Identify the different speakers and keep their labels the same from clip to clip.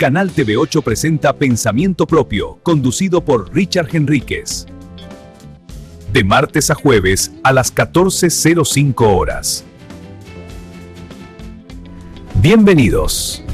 Speaker 1: Canal TV8 presenta Pensamiento Propio, conducido por Richard Enríquez. De martes a jueves a las 14:05 horas. Bienvenidos.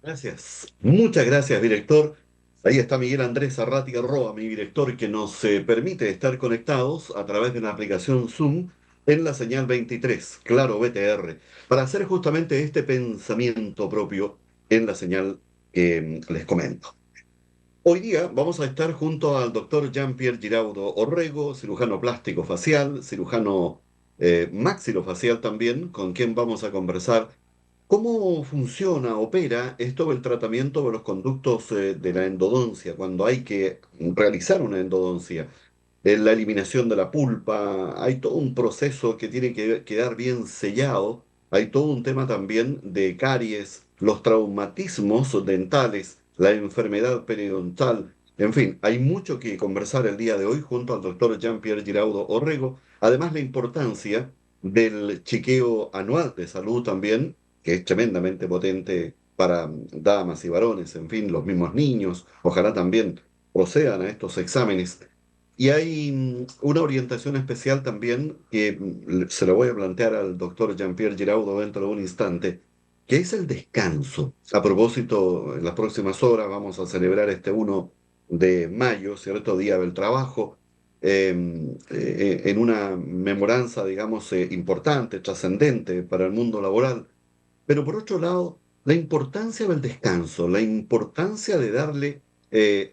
Speaker 2: Gracias. Muchas gracias, director. Ahí está Miguel Andrés Arrátiga Roa, mi director, que nos permite estar conectados a través de una aplicación Zoom en la señal 23, Claro VTR, para hacer justamente este pensamiento propio en la señal que les comento. Hoy día vamos a estar junto al doctor Jean-Pierre Giraudo Orrego, cirujano plástico facial, cirujano maxilofacial también, con quien vamos a conversar cómo funciona, opera esto del tratamiento de los conductos de la endodoncia, cuando hay que realizar una endodoncia. La eliminación de la pulpa, hay todo un proceso que tiene que quedar bien sellado, hay todo un tema también de caries, los traumatismos dentales, la enfermedad periodontal, en fin, hay mucho que conversar el día de hoy junto al doctor Jean-Pierre Giraudo Orrego, además la importancia del chequeo anual de salud también, que es tremendamente potente para damas y varones, en fin, los mismos niños, ojalá también procedan a estos exámenes. Y hay una orientación especial también que se lo voy a plantear al doctor Jean-Pierre Giraudo dentro de un instante, que es el descanso. A propósito, en las próximas horas vamos a celebrar este 1 de mayo, ¿cierto? Día del Trabajo, en una memoranza, digamos, importante, trascendente para el mundo laboral. Pero por otro lado, la importancia del descanso, la importancia de darle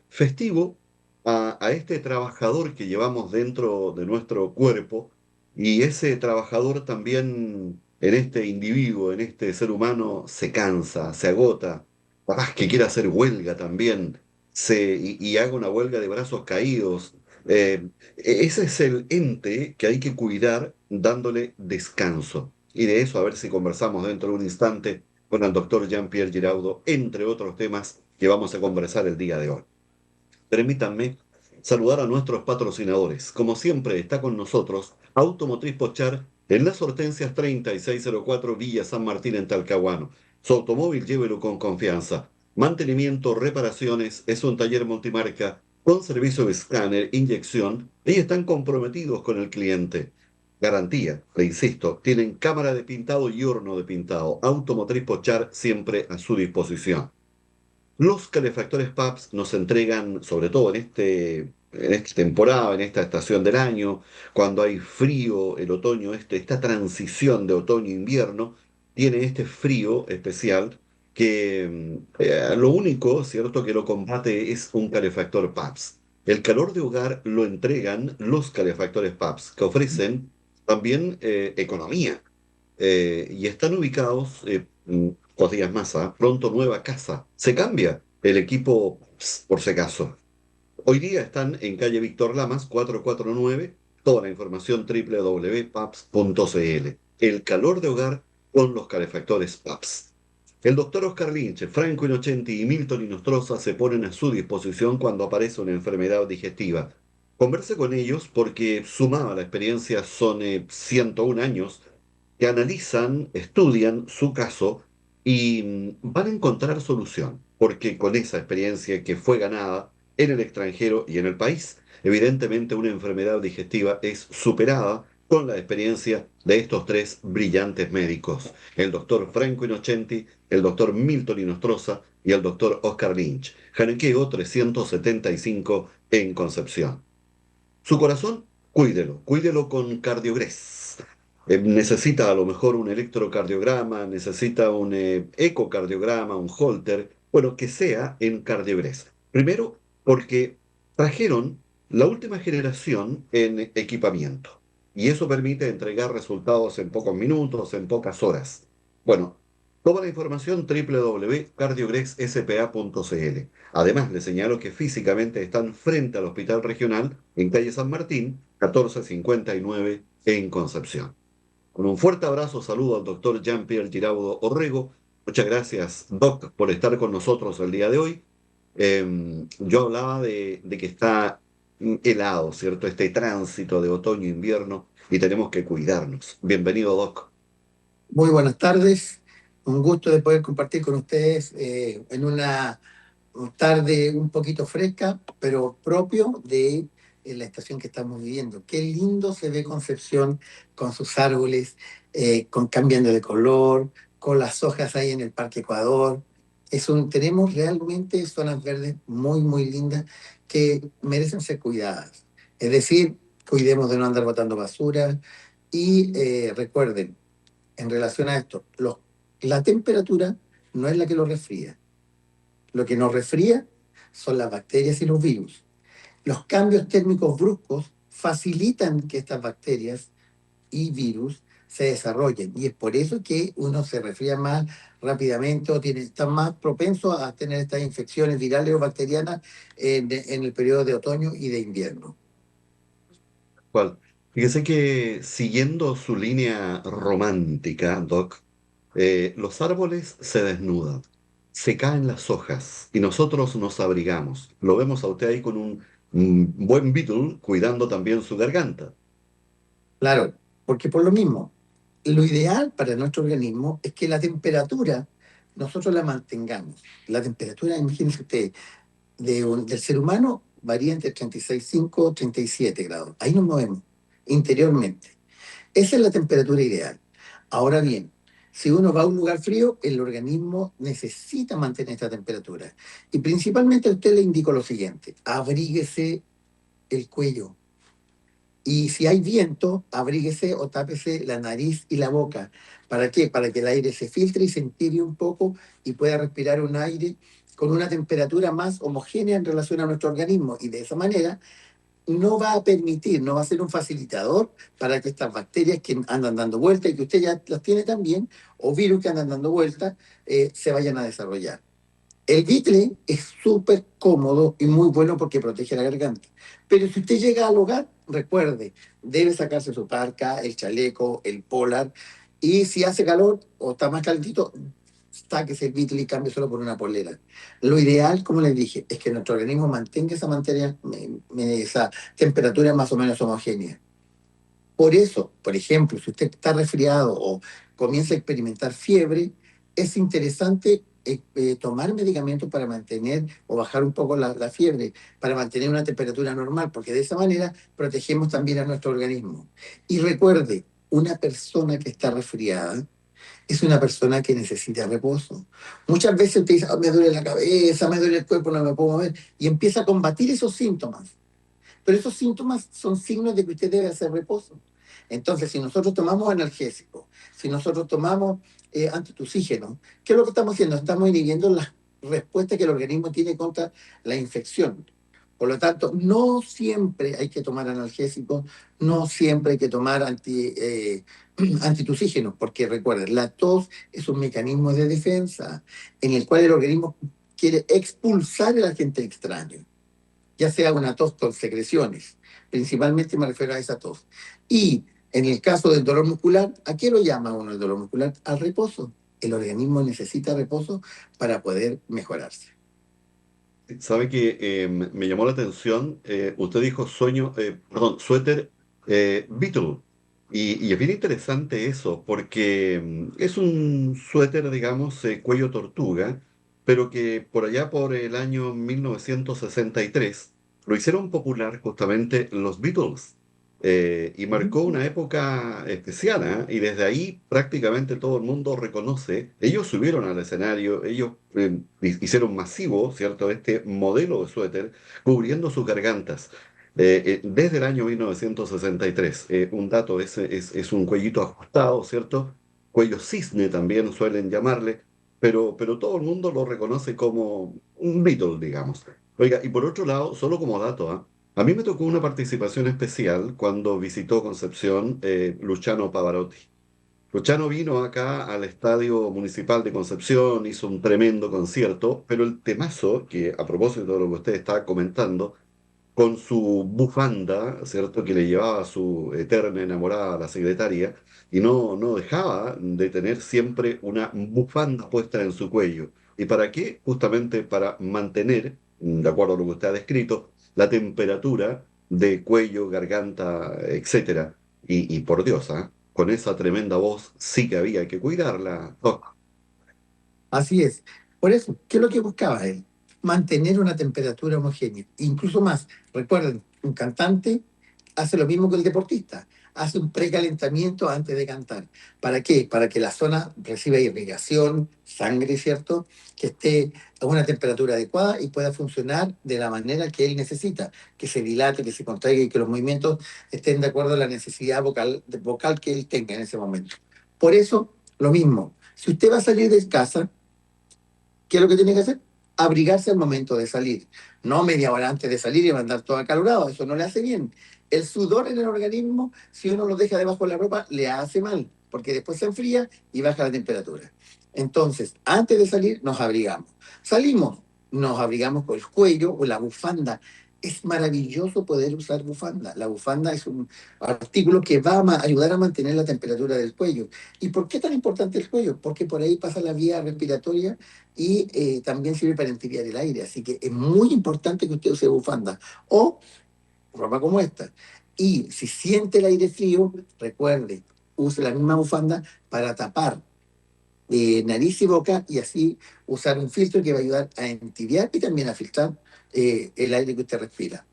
Speaker 2: festivo a este trabajador que llevamos dentro de nuestro cuerpo y ese trabajador también en este individuo, en este ser humano, se cansa, se agota, capaz que quiera hacer huelga también y haga una huelga de brazos caídos. Ese es el ente que hay que cuidar dándole descanso. Y de eso a ver si conversamos dentro de un instante con el doctor Jean-Pierre Giraudo, entre otros temas que vamos a conversar el día de hoy. Permítanme saludar a nuestros patrocinadores. Como siempre está con nosotros Automotriz Pochar en las Hortensias 3604 Villa San Martín en Talcahuano. Su automóvil llévelo con confianza. Mantenimiento, reparaciones, es un taller multimarca con servicio de escáner, inyección y están comprometidos con el cliente. Garantía, le insisto, tienen cámara de pintado y horno de pintado. Automotriz Pochar siempre a su disposición. Los calefactores PAPS nos entregan, sobre todo en esta temporada, en esta estación del año, cuando hay frío, el otoño, esta transición de otoño-invierno, tiene este frío especial que lo único, ¿cierto?, que lo combate es un calefactor PAPS. El calor de hogar lo entregan los calefactores PAPS, que ofrecen también economía y están ubicados Díaz Maza, pronto nueva casa. Se cambia el equipo, por si acaso. Hoy día están en calle Víctor Lamas, 449, toda la información www.paps.cl. El calor de hogar con los calefactores PAPS. El doctor Oscar Lynch, Franco Innocenti y Milton Inostroza se ponen a su disposición cuando aparece una enfermedad digestiva. Converse con ellos porque, sumada a la experiencia, son 101 años que analizan, estudian su caso y van a encontrar solución, porque con esa experiencia que fue ganada en el extranjero y en el país, evidentemente una enfermedad digestiva es superada con la experiencia de estos tres brillantes médicos, el doctor Franco Innocenti, el doctor Milton Inostroza y el doctor Oscar Lynch, Janequeo 375 en Concepción. Su corazón, cuídelo con Cardiogres. Necesita a lo mejor un electrocardiograma, necesita un ecocardiograma, un Holter, bueno, que sea en Cardiogres. Primero, porque trajeron la última generación en equipamiento y eso permite entregar resultados en pocos minutos, en pocas horas. Bueno, toda la información www.cardiogresSPA.cl. Además, le señalo que físicamente están frente al Hospital Regional en calle San Martín, 1459 en Concepción. Con un fuerte abrazo, saludo al doctor Jean-Pierre Giraudo Orrego. Muchas gracias, Doc, por estar con nosotros el día de hoy. Yo hablaba de que está helado, ¿cierto? Este tránsito de otoño-invierno y tenemos que cuidarnos. Bienvenido, Doc.
Speaker 3: Muy buenas tardes, un gusto de poder compartir con ustedes en una tarde un poquito fresca, pero propio de la estación que estamos viviendo. Qué lindo se ve Concepción con sus árboles, cambiando de color, con las hojas ahí en el Parque Ecuador. Tenemos realmente zonas verdes muy, muy lindas que merecen ser cuidadas. Es decir, cuidemos de no andar botando basura y recuerden, en relación a esto, la temperatura no es la que lo resfría. Lo que nos resfría son las bacterias y los virus. Los cambios térmicos bruscos facilitan que estas bacterias y virus se desarrollen. Y es por eso que uno se resfría más rápidamente o está más propenso a tener estas infecciones virales o bacterianas en el periodo de otoño y de invierno.
Speaker 2: ¿Cuál? Fíjese que siguiendo su línea romántica, Doc, los árboles se desnudan, se caen las hojas y nosotros nos abrigamos. Lo vemos a usted ahí con un buen Beatle cuidando también su garganta.
Speaker 3: Claro, porque por lo mismo, lo ideal para nuestro organismo es que la temperatura nosotros la mantengamos. La temperatura, imagínense usted, del ser humano varía entre 36,5 y 37 grados. Ahí nos movemos interiormente. Esa es la temperatura ideal. Ahora bien, si uno va a un lugar frío, el organismo necesita mantener esta temperatura. Y principalmente a usted le indico lo siguiente, abríguese el cuello. Y si hay viento, abríguese o tápese la nariz y la boca. ¿Para qué? Para que el aire se filtre y se entire un poco y pueda respirar un aire con una temperatura más homogénea en relación a nuestro organismo. Y de esa manera no va a permitir, no va a ser un facilitador para que estas bacterias que andan dando vueltas y que usted ya las tiene también, o virus que andan dando vueltas, se vayan a desarrollar. El Bitle es súper cómodo y muy bueno porque protege la garganta. Pero si usted llega al hogar, recuerde, debe sacarse su parca, el chaleco, el polar. Y si hace calor o está más calentito, sáquese el Bitle y cambie solo por una polera. Lo ideal, como les dije, es que nuestro organismo mantenga esa temperatura más o menos homogénea. Por eso, por ejemplo, si usted está resfriado o comienza a experimentar fiebre, es interesante tomar medicamentos para mantener o bajar un poco la fiebre, para mantener una temperatura normal, porque de esa manera protegemos también a nuestro organismo. Y recuerde, una persona que está resfriada es una persona que necesita reposo. Muchas veces usted dice, "Ah, me duele la cabeza, me duele el cuerpo, no me puedo mover", y empieza a combatir esos síntomas. Pero esos síntomas son signos de que usted debe hacer reposo. Entonces, si nosotros tomamos analgésicos, si nosotros tomamos antitusígenos, ¿qué es lo que estamos haciendo? Estamos inhibiendo la respuesta que el organismo tiene contra la infección. Por lo tanto, no siempre hay que tomar analgésicos, no siempre hay que tomar antitusígenos, porque recuerden, la tos es un mecanismo de defensa en el cual el organismo quiere expulsar el agente extraño, ya sea una tos con secreciones. Principalmente me refiero a esa tos. Y en el caso del dolor muscular, ¿a qué lo llama uno el dolor muscular? Al reposo. El organismo necesita reposo para poder mejorarse.
Speaker 2: ¿Sabe que me llamó la atención? Usted dijo perdón, suéter Beatle. Y es bien interesante eso, porque es un suéter, digamos, cuello tortuga, pero que por allá por el año 1963 lo hicieron popular justamente los Beatles. Y marcó una época especial, ¿ah? Y desde ahí prácticamente todo el mundo reconoce. Ellos subieron al escenario, ellos hicieron masivo, ¿cierto?, este modelo de suéter cubriendo sus gargantas. Desde el año 1963. Un dato es un cuellito ajustado, ¿cierto? Cuello cisne también suelen llamarle, pero todo el mundo lo reconoce como un Beatle, digamos. Oiga, y por otro lado, solo como dato, ¿ah? A mí me tocó una participación especial cuando visitó Concepción Luciano Pavarotti. Luciano vino acá al Estadio Municipal de Concepción, hizo un tremendo concierto, pero el temazo, que a propósito de lo que usted está comentando, con su bufanda, ¿cierto?, que le llevaba a su eterna enamorada, la secretaria, y no dejaba de tener siempre una bufanda puesta en su cuello. ¿Y para qué? Justamente para mantener de acuerdo a lo que usted ha descrito, la temperatura de cuello, garganta, etcétera. Y por Dios, ¿ah? Con esa tremenda voz sí que había que cuidarla, Doc.
Speaker 3: Así es. Por eso, ¿qué es lo que buscaba él? Mantener una temperatura homogénea. Incluso más, recuerden, un cantante hace lo mismo que el deportista. Hace un precalentamiento antes de cantar. ¿Para qué? Para que la zona reciba irrigación, sangre, ¿cierto? Que esté a una temperatura adecuada y pueda funcionar de la manera que él necesita, que se dilate, que se contraiga y que los movimientos estén de acuerdo a la necesidad vocal que él tenga en ese momento. Por eso, lo mismo. Si usted va a salir de casa, ¿qué es lo que tiene que hacer? Abrigarse al momento de salir. No media hora antes de salir y andar todo acalorado. Eso no le hace bien. El sudor en el organismo, si uno lo deja debajo de la ropa, le hace mal, porque después se enfría y baja la temperatura. Entonces, antes de salir, nos abrigamos. Salimos, nos abrigamos con el cuello o la bufanda. Es maravilloso poder usar bufanda. La bufanda es un artículo que va a ayudar a mantener la temperatura del cuello. ¿Y por qué tan importante el cuello? Porque por ahí pasa la vía respiratoria y también sirve para entibiar el aire. Así que es muy importante que usted use bufanda o ropa como esta. Y si siente el aire frío, recuerde, use la misma bufanda para tapar nariz y boca y así usar un filtro que va a ayudar a entibiar y también a filtrar el aire que usted respira.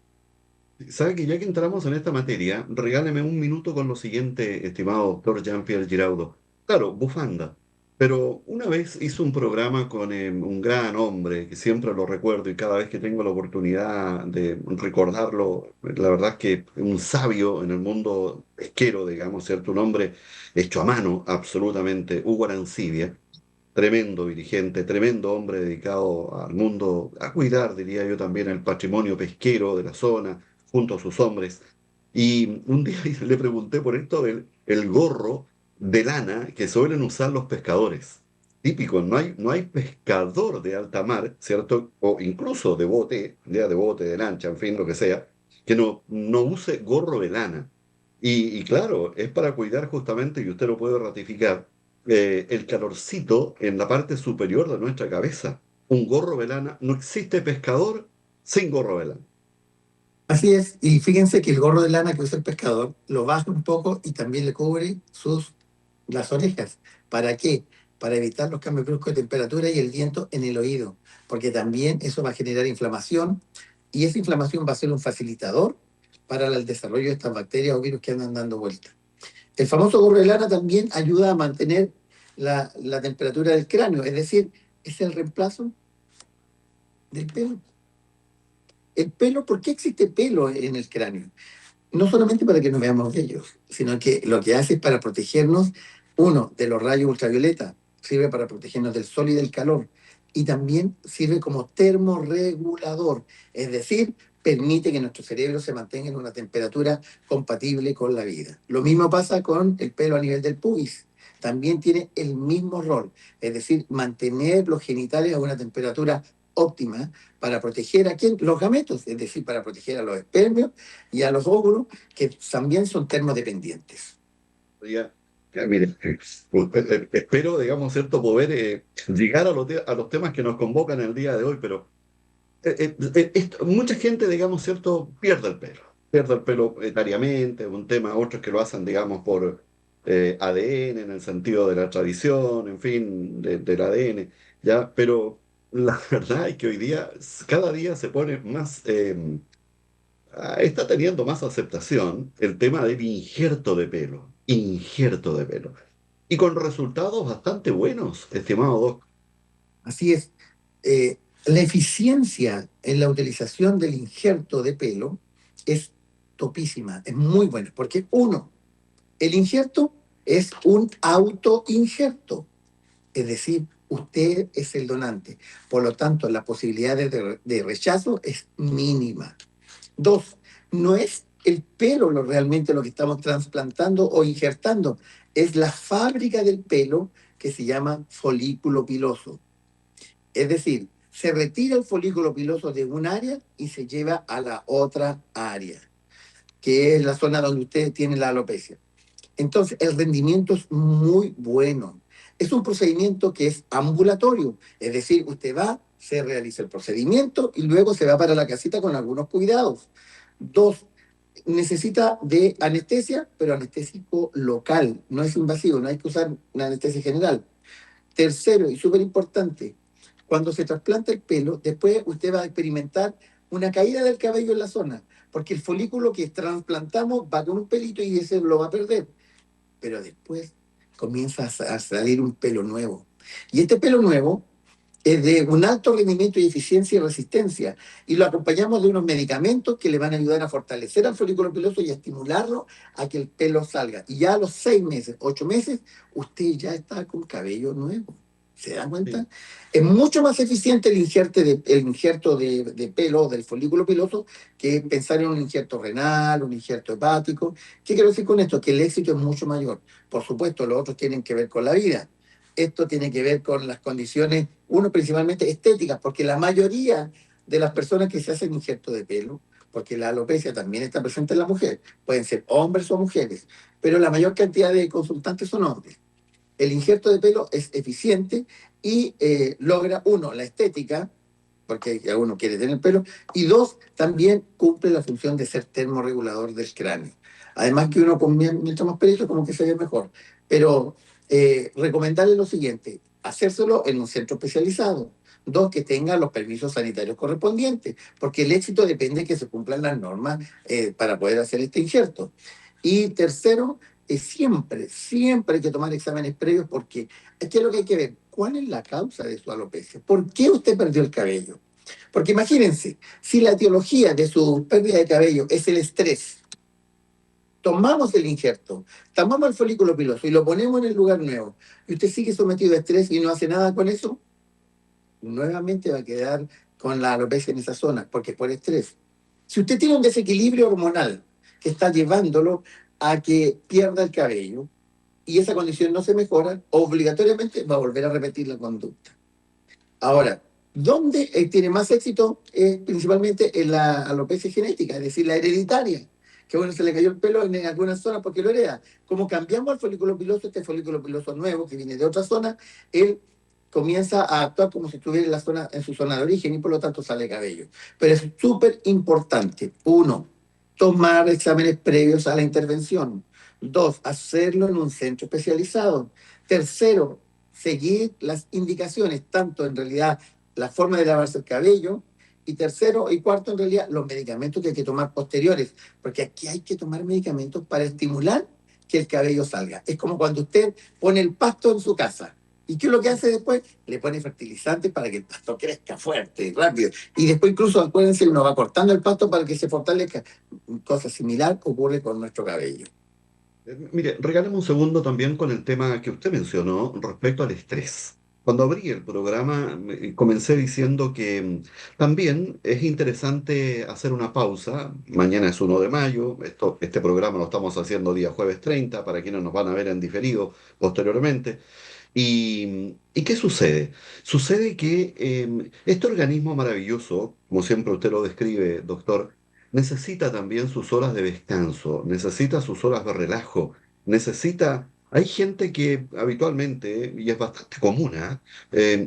Speaker 2: ¿Sabe que ya que entramos en esta materia, regáleme un minuto con lo siguiente, estimado doctor Jean-Pierre Giraudo? Claro, bufanda. Pero una vez hizo un programa con un gran hombre, que siempre lo recuerdo y cada vez que tengo la oportunidad de recordarlo, la verdad es que un sabio en el mundo pesquero, digamos, ¿cierto? Un hombre hecho a mano, absolutamente, Hugo Arancibia, tremendo dirigente, tremendo hombre dedicado al mundo, a cuidar, diría yo también, el patrimonio pesquero de la zona, junto a sus hombres. Y un día le pregunté por esto del el gorro de lana que suelen usar los pescadores. Típico, no hay pescador de alta mar, ¿cierto? O incluso de bote, ya de bote, de lancha, en fin, lo que sea, que no use gorro de lana. Y claro, es para cuidar justamente, y usted lo puede ratificar, el calorcito en la parte superior de nuestra cabeza. Un gorro velana, no existe pescador sin gorro velana.
Speaker 3: Así es, y fíjense que el gorro de lana que usa el pescador lo baja un poco y también le cubre las orejas. ¿Para qué? Para evitar los cambios bruscos de temperatura y el viento en el oído, porque también eso va a generar inflamación y esa inflamación va a ser un facilitador para el desarrollo de estas bacterias o virus que andan dando vueltas. El famoso gorro de lana también ayuda a mantener la temperatura del cráneo, es decir, es el reemplazo del pelo. El pelo, ¿por qué existe pelo en el cráneo? No solamente para que nos veamos bellos, sino que lo que hace es para protegernos, uno, de los rayos ultravioleta, sirve para protegernos del sol y del calor, y también sirve como termorregulador, es decir, permite que nuestro cerebro se mantenga en una temperatura compatible con la vida. Lo mismo pasa con el pelo a nivel del pubis. También tiene el mismo rol, es decir, mantener los genitales a una temperatura óptima para proteger a quién? Los gametos, es decir, para proteger a los espermios y a los óvulos, que también son termodependientes.
Speaker 2: Ya, ya, mire, espero, digamos, cierto, poder llegar a los temas que nos convocan el día de hoy, pero mucha gente, digamos, cierto, pierde el pelo etariamente, un tema, otros que lo hacen, digamos, por ADN, en el sentido de la tradición, en fin, del ADN, ya, pero la verdad es que hoy día, cada día se pone más, está teniendo más aceptación el tema del injerto de pelo, y con resultados bastante buenos, estimado Doc.
Speaker 3: Así es. La eficiencia en la utilización del injerto de pelo es topísima, es muy buena, porque uno, el injerto es un autoinjerto, es decir, usted es el donante, por lo tanto la posibilidad de rechazo es mínima. Dos, no es el pelo realmente lo que estamos trasplantando o injertando, es la fábrica del pelo que se llama folículo piloso. Es decir, se retira el folículo piloso de un área y se lleva a la otra área, que es la zona donde usted tiene la alopecia. Entonces, el rendimiento es muy bueno. Es un procedimiento que es ambulatorio, es decir, usted va, se realiza el procedimiento y luego se va para la casita con algunos cuidados. 2, necesita de anestesia, pero anestésico local, no es invasivo, no hay que usar una anestesia general. Tercero, y súper importante, cuando se trasplanta el pelo, después usted va a experimentar una caída del cabello en la zona, porque el folículo que trasplantamos va con un pelito y ese lo va a perder, pero después comienza a salir un pelo nuevo. Y este pelo nuevo es de un alto rendimiento y eficiencia y resistencia, y lo acompañamos de unos medicamentos que le van a ayudar a fortalecer al folículo piloso y a estimularlo a que el pelo salga. Y ya a los 6 meses, 8 meses, usted ya está con cabello nuevo. ¿Se da cuenta?
Speaker 2: Sí.
Speaker 3: Es mucho más eficiente el injerto de pelo del folículo piloso que pensar en un injerto renal, un injerto hepático. ¿Qué quiero decir con esto? Que el éxito es mucho mayor. Por supuesto, los otros tienen que ver con la vida. Esto tiene que ver con las condiciones, uno principalmente estéticas, porque la mayoría de las personas que se hacen injerto de pelo, porque la alopecia también está presente en la mujer, pueden ser hombres o mujeres, pero la mayor cantidad de consultantes son hombres. El injerto de pelo es eficiente y logra, uno, la estética, porque uno quiere tener pelo, y dos, también cumple la función de ser termorregulador del cráneo. Además que uno mientras más pelito como que se ve mejor. Pero recomendarle lo siguiente, hacérselo en un centro especializado. Dos, que tenga los permisos sanitarios correspondientes, porque el éxito depende de que se cumplan las normas para poder hacer este injerto. Y tercero, siempre hay que tomar exámenes previos porque aquí es lo que hay que ver. ¿Cuál es la causa de su alopecia? ¿Por qué usted perdió el cabello? Porque imagínense, si la etiología de su pérdida de cabello es el estrés, tomamos el injerto, tomamos el folículo piloso y lo ponemos en el lugar nuevo, y usted sigue sometido a estrés y no hace nada con eso, nuevamente va a quedar con la alopecia en esa zona, porque es por estrés. Si usted tiene un desequilibrio hormonal que está llevándolo a que pierda el cabello y esa condición no se mejora, obligatoriamente va a volver a repetir la conducta. Ahora, ¿dónde tiene más éxito? Principalmente en la alopecia genética, es decir, la hereditaria. Que bueno, se le cayó el pelo en algunas zonas porque lo hereda. Como cambiamos el folículo piloso, este folículo piloso nuevo que viene de otra zona, él comienza a actuar como si estuviera en su zona de origen y por lo tanto sale cabello. Pero es súper importante, uno, tomar exámenes previos a la intervención. Dos, hacerlo en un centro especializado. Tercero, seguir las indicaciones, tanto en realidad la forma de lavarse el cabello, y tercero y cuarto en realidad los medicamentos que hay que tomar posteriores, porque aquí hay que tomar medicamentos para estimular que el cabello salga. Es como cuando usted pone el pasto en su casa. ¿Y qué es lo que hace después? Le pone fertilizantes para que el pasto crezca fuerte y rápido. Y después incluso, acuérdense, uno va cortando el pasto para que se fortalezca. Cosa similar ocurre con nuestro cabello.
Speaker 2: Mire, regálame un segundo también con el tema que usted mencionó respecto al estrés. Cuando abrí el programa, comencé diciendo que también es interesante hacer una pausa. Mañana es 1 de mayo. Este programa lo estamos haciendo día jueves 30 para quienes nos van a ver en diferido posteriormente. ¿Y qué sucede? Sucede que este organismo maravilloso, como siempre usted lo describe, doctor, necesita también sus horas de descanso, necesita sus horas de relajo, necesita... Hay gente que habitualmente, y es bastante común, ¿ah?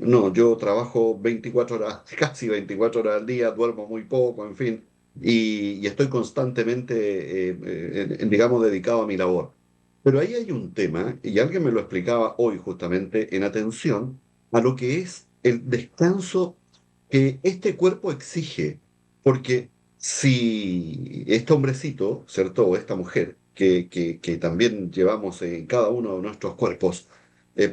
Speaker 2: No, yo trabajo 24 horas, casi 24 horas al día, duermo muy poco, en fin, y estoy constantemente, digamos, dedicado a mi labor. Pero ahí hay un tema, y alguien me lo explicaba hoy justamente, en atención a lo que es el descanso que este cuerpo exige. Porque si este hombrecito, ¿cierto? O esta mujer, que también llevamos en cada uno de nuestros cuerpos,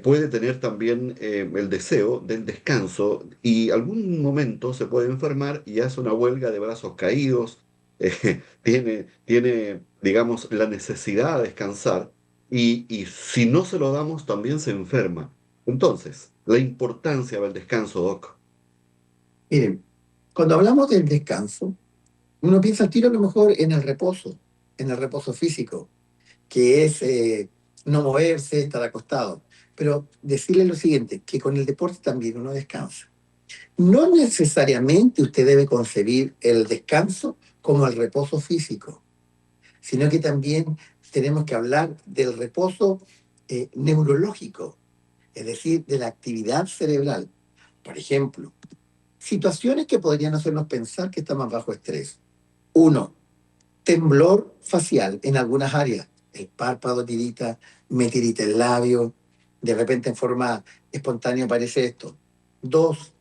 Speaker 2: puede tener también el deseo del descanso y algún momento se puede enfermar y hace una huelga de brazos caídos, tiene, digamos, la necesidad de descansar y si no se lo damos también se enferma. Entonces, la importancia del descanso, Doc.
Speaker 3: Miren, cuando hablamos del descanso, uno piensa al tiro a lo mejor en el reposo físico, que es no moverse, estar acostado. Pero decirle lo siguiente, que con el deporte también uno descansa. No necesariamente usted debe concebir el descanso como el reposo físico, sino que también tenemos que hablar del reposo neurológico, es decir, de la actividad cerebral. Por ejemplo, situaciones que podrían hacernos pensar que estamos bajo estrés. Uno, temblor facial en algunas áreas. El párpado tirita, me tirita el labio, de repente en forma espontánea aparece esto. Dos,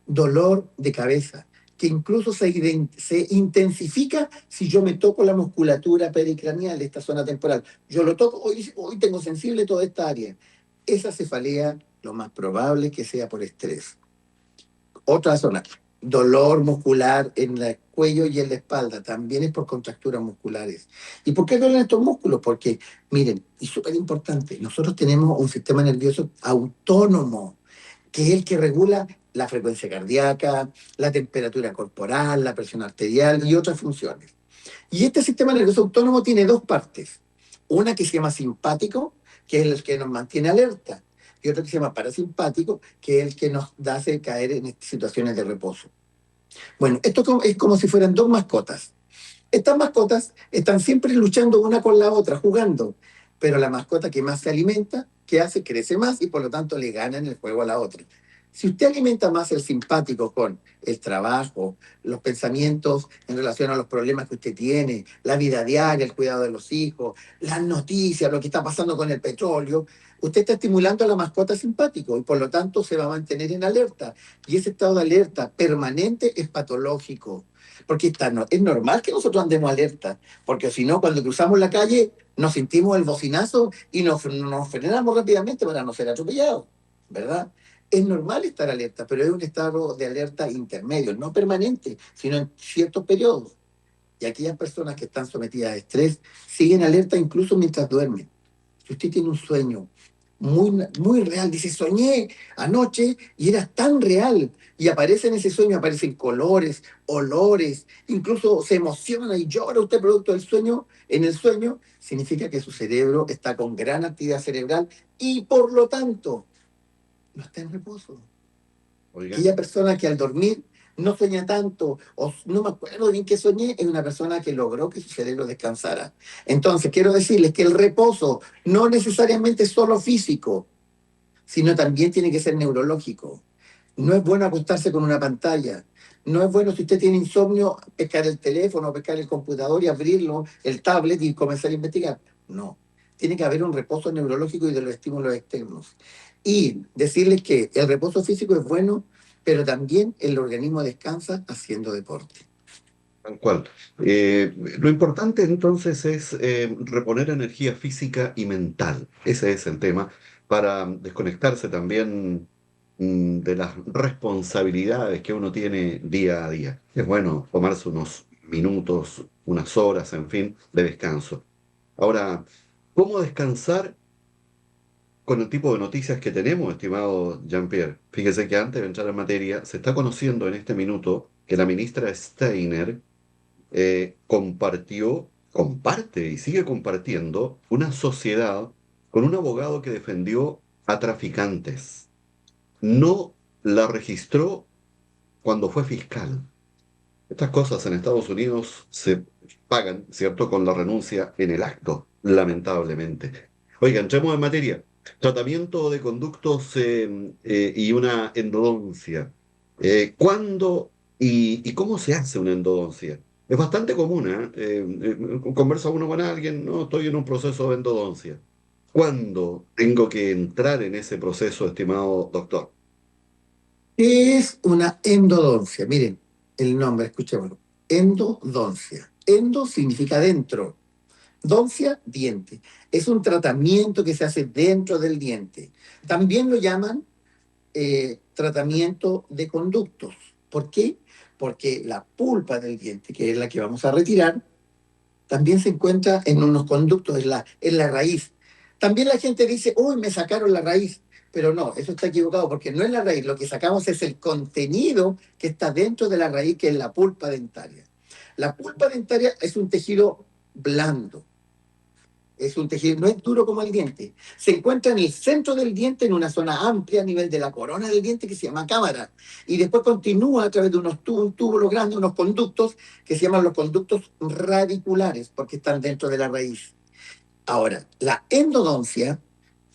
Speaker 3: dolor de cabeza, que incluso se intensifica si yo me toco la musculatura pericranial, esta zona temporal. Yo lo toco, hoy tengo sensible toda esta área. Esa cefalea, lo más probable es que sea por estrés. Otra zona, dolor muscular en el cuello y en la espalda, también es por contracturas musculares. ¿Y por qué duelen estos músculos? Porque, miren, y súper importante, nosotros tenemos un sistema nervioso autónomo, que es el que regula la frecuencia cardíaca, la temperatura corporal, la presión arterial y otras funciones. Y este sistema nervioso autónomo tiene dos partes. Una que se llama simpático, que es el que nos mantiene alerta, y otro que se llama parasimpático, que es el que nos hace caer en situaciones de reposo. Bueno, esto es como si fueran dos mascotas. Estas mascotas están siempre luchando una con la otra, jugando, pero la mascota que más se alimenta, ¿qué hace? Crece más y por lo tanto le gana en el juego a la otra. Si usted alimenta más el simpático con el trabajo, los pensamientos en relación a los problemas que usted tiene, la vida diaria, el cuidado de los hijos, las noticias, lo que está pasando con el petróleo, usted está estimulando a la mascota simpático y por lo tanto se va a mantener en alerta. Y ese estado de alerta permanente es patológico. Porque es normal que nosotros andemos alerta, porque si no, cuando cruzamos la calle, nos sentimos el bocinazo y nos frenamos rápidamente para no ser atropellados, ¿verdad? Es normal estar alerta, pero es un estado de alerta intermedio, no permanente, sino en ciertos periodos. Y aquellas personas que están sometidas a estrés siguen alerta incluso mientras duermen. Si usted tiene un sueño muy real, dice, soñé anoche y era tan real, y aparece en ese sueño, aparecen colores, olores, incluso se emociona y llora usted producto del sueño, en el sueño, significa que su cerebro está con gran actividad cerebral y por lo tanto no está en reposo.
Speaker 2: Oiga,
Speaker 3: Aquella persona que al dormir no sueña tanto, o no me acuerdo bien qué soñé, es una persona que logró que su cerebro descansara. Entonces, quiero decirles que el reposo no necesariamente es solo físico, sino también tiene que ser neurológico. No es bueno acostarse con una pantalla. No es bueno, si usted tiene insomnio, pescar el teléfono, pescar el computador y abrirlo, el tablet y comenzar a investigar. No. Tiene que haber un reposo neurológico y de los estímulos externos. Y decirles que el reposo físico es bueno, pero también el organismo descansa haciendo deporte.
Speaker 2: tal cual. Lo importante entonces es reponer energía física y mental. Ese es el tema, para desconectarse también de las responsabilidades que uno tiene día a día. Es bueno tomarse unos minutos, unas horas, en fin, de descanso. Ahora, ¿cómo descansar con el tipo de noticias que tenemos, estimado Jean-Pierre? Fíjese que antes de entrar en materia, se está conociendo en este minuto que la ministra Steiner comparte y sigue compartiendo una sociedad con un abogado que defendió a traficantes. No la registró cuando fue fiscal. Estas cosas en Estados Unidos se pagan, ¿cierto?, con la renuncia en el acto, lamentablemente. Oiga, entremos en materia. Tratamiento de conductos y una endodoncia. ¿Cuándo y cómo se hace una endodoncia? Es bastante común, ¿eh? Conversa uno con alguien, no, estoy en un proceso de endodoncia. ¿Cuándo tengo que entrar en ese proceso, estimado doctor?
Speaker 3: ¿Qué es una endodoncia? Miren, el nombre, escuchémoslo. Endodoncia. Endo significa dentro. Doncia, diente. Es un tratamiento que se hace dentro del diente. También lo llaman tratamiento de conductos. ¿Por qué? Porque la pulpa del diente, que es la que vamos a retirar, también se encuentra en unos conductos, en la raíz. También la gente dice, uy, me sacaron la raíz. Pero no, eso está equivocado porque no es la raíz. Lo que sacamos es el contenido que está dentro de la raíz, que es la pulpa dentaria. La pulpa dentaria es un tejido blando. Es un tejido, no es duro como el diente. Se encuentra en el centro del diente, en una zona amplia a nivel de la corona del diente que se llama cámara. Y después continúa a través de un túbulo grande, unos conductos que se llaman los conductos radiculares, porque están dentro de la raíz. Ahora, la endodoncia,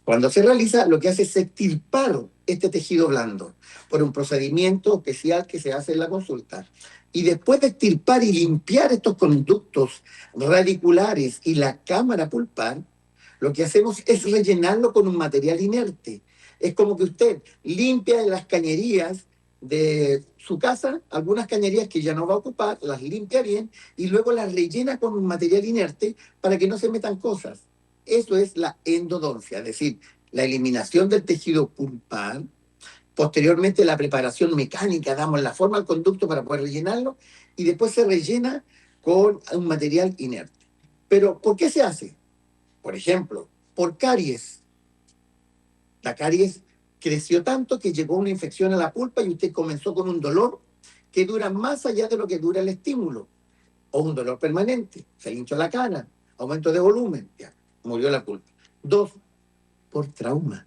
Speaker 3: cuando se realiza, lo que hace es extirpar este tejido blando por un procedimiento especial que se hace en la consulta. Y después de extirpar y limpiar estos conductos radiculares y la cámara pulpar, lo que hacemos es rellenarlo con un material inerte. Es como que usted limpia las cañerías de su casa, algunas cañerías que ya no va a ocupar, las limpia bien y luego las rellena con un material inerte para que no se metan cosas. Eso es la endodoncia, es decir, la eliminación del tejido pulpar, posteriormente la preparación mecánica, damos la forma al conducto para poder rellenarlo y después se rellena con un material inerte. Pero, ¿por qué se hace? Por ejemplo, por caries. La caries creció tanto que llegó una infección a la pulpa y usted comenzó con un dolor que dura más allá de lo que dura el estímulo, o un dolor permanente, se le hinchó la cara, aumento de volumen, ya, murió la pulpa. 2, por trauma.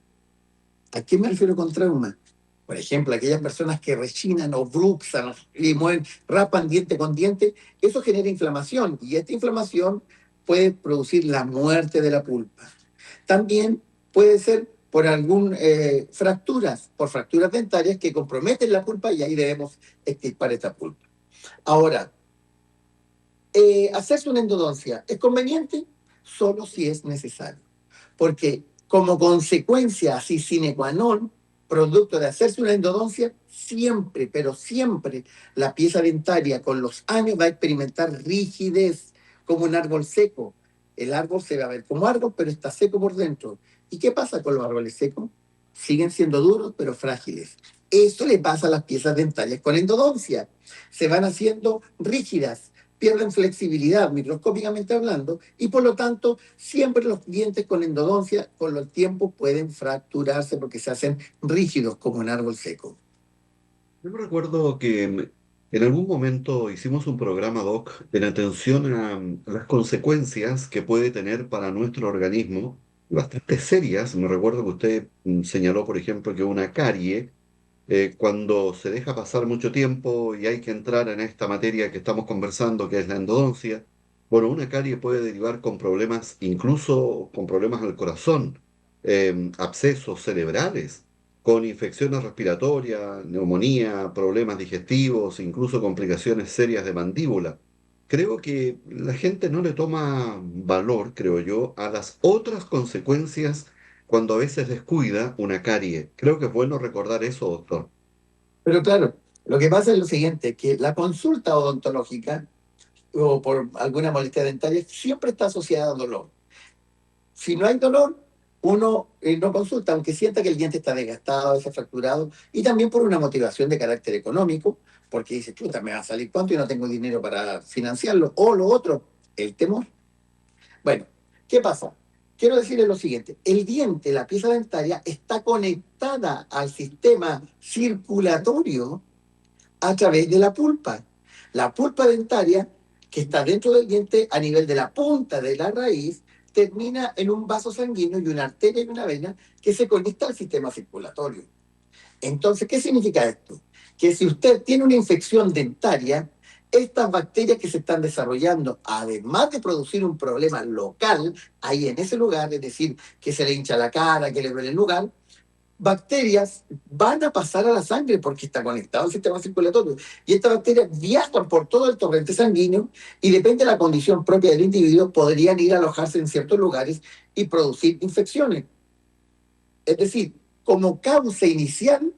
Speaker 3: ¿A qué me refiero con trauma? Por ejemplo, aquellas personas que rechinan o bruxan y mueven, rapan diente con diente, eso genera inflamación y esta inflamación puede producir la muerte de la pulpa. También puede ser por fracturas, por fracturas dentarias que comprometen la pulpa y ahí debemos extirpar esta pulpa. Ahora, hacerse una endodoncia es conveniente solo si es necesario, porque como consecuencia, así sine qua non, producto de hacerse una endodoncia, siempre, pero siempre, la pieza dentaria con los años va a experimentar rigidez, como un árbol seco. El árbol se va a ver como árbol, pero está seco por dentro. ¿Y qué pasa con los árboles secos? Siguen siendo duros, pero frágiles. Eso le pasa a las piezas dentarias con endodoncia. Se van haciendo rígidas, pierden flexibilidad microscópicamente hablando y por lo tanto siempre los dientes con endodoncia con el tiempo pueden fracturarse porque se hacen rígidos como un árbol seco.
Speaker 2: Yo me recuerdo que en algún momento hicimos un programa, Doc, en atención a las consecuencias que puede tener para nuestro organismo, bastante serias. Me recuerdo que usted señaló, por ejemplo, que una carie, cuando se deja pasar mucho tiempo y hay que entrar en esta materia que estamos conversando, que es la endodoncia, bueno, una carie puede derivar con problemas, incluso con problemas al corazón, abscesos cerebrales, con infecciones respiratorias, neumonía, problemas digestivos, incluso complicaciones serias de mandíbula. Creo que la gente no le toma valor, creo yo, a las otras consecuencias cuando a veces descuida una carie. Creo que es bueno recordar eso, doctor.
Speaker 3: Pero claro, lo que pasa es lo siguiente, que la consulta odontológica o por alguna molestia dentaria siempre está asociada a dolor. Si no hay dolor, uno no consulta, aunque sienta que el diente está desgastado, está fracturado, y también por una motivación de carácter económico, porque dice, chuta, me va a salir cuánto y no tengo dinero para financiarlo, o lo otro, el temor. Bueno, ¿qué pasa? Quiero decirles lo siguiente, el diente, la pieza dentaria, está conectada al sistema circulatorio a través de la pulpa. La pulpa dentaria, que está dentro del diente a nivel de la punta de la raíz, termina en un vaso sanguíneo y una arteria y una vena que se conecta al sistema circulatorio. Entonces, ¿qué significa esto? Que si usted tiene una infección dentaria, estas bacterias que se están desarrollando, además de producir un problema local ahí en ese lugar, es decir, que se le hincha la cara, que le duele el lugar, bacterias van a pasar a la sangre porque está conectado al sistema circulatorio. Y estas bacterias viajan por todo el torrente sanguíneo y depende de la condición propia del individuo, podrían ir a alojarse en ciertos lugares y producir infecciones. Es decir, como causa inicial,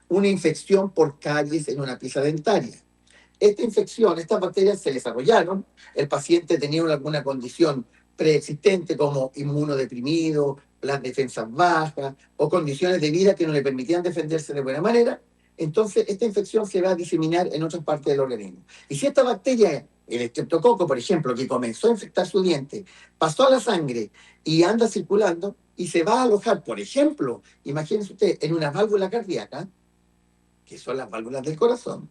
Speaker 3: una infección por caries en una pieza dentaria. Esta infección, estas bacterias se desarrollaron, el paciente tenía alguna condición preexistente como inmunodeprimido, las defensas bajas o condiciones de vida que no le permitían defenderse de buena manera, entonces esta infección se va a diseminar en otras partes del organismo. Y si esta bacteria, el estreptococo, por ejemplo, que comenzó a infectar su diente, pasó a la sangre y anda circulando y se va a alojar, por ejemplo, imagínense usted, en una válvula cardíaca, que son las válvulas del corazón,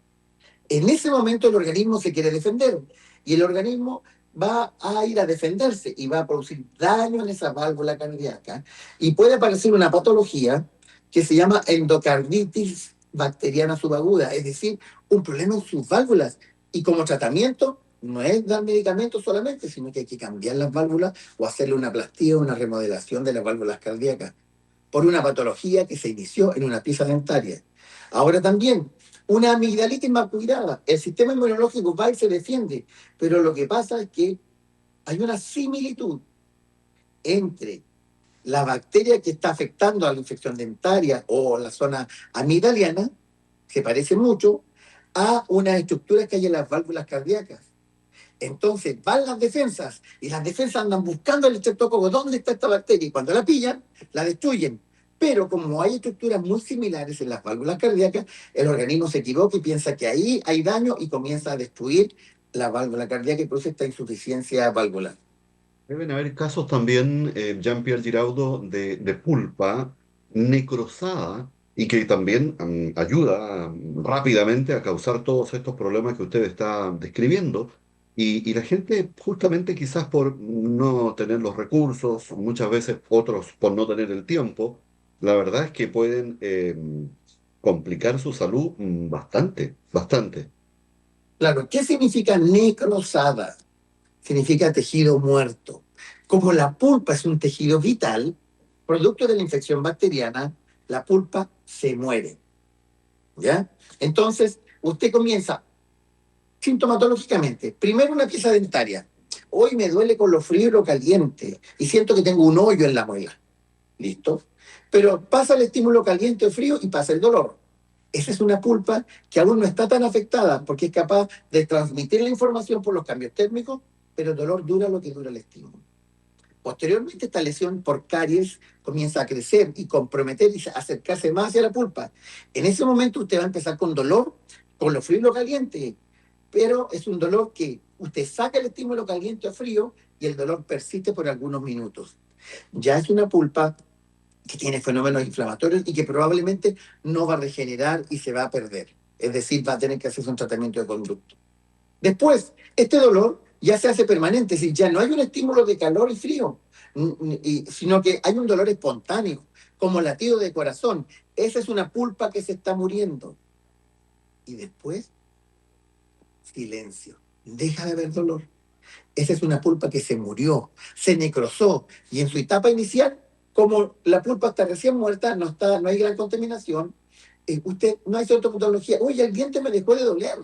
Speaker 3: en ese momento el organismo se quiere defender y el organismo va a ir a defenderse y va a producir daño en esa válvula cardíaca y puede aparecer una patología que se llama endocarditis bacteriana subaguda, es decir, un problema en sus válvulas y como tratamiento no es dar medicamentos solamente, sino que hay que cambiar las válvulas o hacerle una plastía o una remodelación de las válvulas cardíacas. por una patología que se inició en una pieza dentaria. Ahora también, una amigdalitis mal cuidada, el sistema inmunológico va y se defiende, pero lo que pasa es que hay una similitud entre la bacteria que está afectando a la infección dentaria o la zona amigdaliana, se parece mucho a unas estructuras que hay en las válvulas cardíacas. Entonces van las defensas y las defensas andan buscando el estreptococo, ¿dónde está esta bacteria? Y cuando la pillan, la destruyen. Pero como hay estructuras muy similares en las válvulas cardíacas, el organismo se equivoca y piensa que ahí hay daño y comienza a destruir la válvula cardíaca y produce esta insuficiencia valvular.
Speaker 2: Deben haber casos también, Jean-Pierre Giraudo, de pulpa necrosada y que también ayuda rápidamente a causar todos estos problemas que usted está describiendo. Y la gente, justamente quizás por no tener los recursos, muchas veces otros por no tener el tiempo, la verdad es que pueden complicar su salud bastante, bastante.
Speaker 3: Claro, ¿qué significa necrosada? Significa tejido muerto. Como la pulpa es un tejido vital, producto de la infección bacteriana, la pulpa se muere. ¿Ya? Entonces, usted comienza sintomatológicamente. Primero una pieza dentaria. Hoy me duele con lo frío y lo caliente y siento que tengo un hoyo en la muela. ¿Listo? Pero pasa el estímulo caliente o frío y pasa el dolor. Esa es una pulpa que aún no está tan afectada porque es capaz de transmitir la información por los cambios térmicos, pero el dolor dura lo que dura el estímulo. Posteriormente, esta lesión por caries comienza a crecer y comprometer y acercarse más hacia la pulpa. En ese momento usted va a empezar con dolor, con lo frío y lo caliente, pero es un dolor que usted saca el estímulo caliente o frío y el dolor persiste por algunos minutos. Ya es una pulpa que tiene fenómenos inflamatorios y que probablemente no va a regenerar y se va a perder. Es decir, va a tener que hacerse un tratamiento de conducto. Después, este dolor ya se hace permanente, es decir, ya no hay un estímulo de calor y frío, sino que hay un dolor espontáneo, como latido de corazón. Esa es una pulpa que se está muriendo. Y después, silencio. Deja de haber dolor. Esa es una pulpa que se murió, se necrosó, y en su etapa inicial, como la pulpa está recién muerta, no hay gran contaminación, usted no hay sintomatología. Oye, el diente me dejó de doler,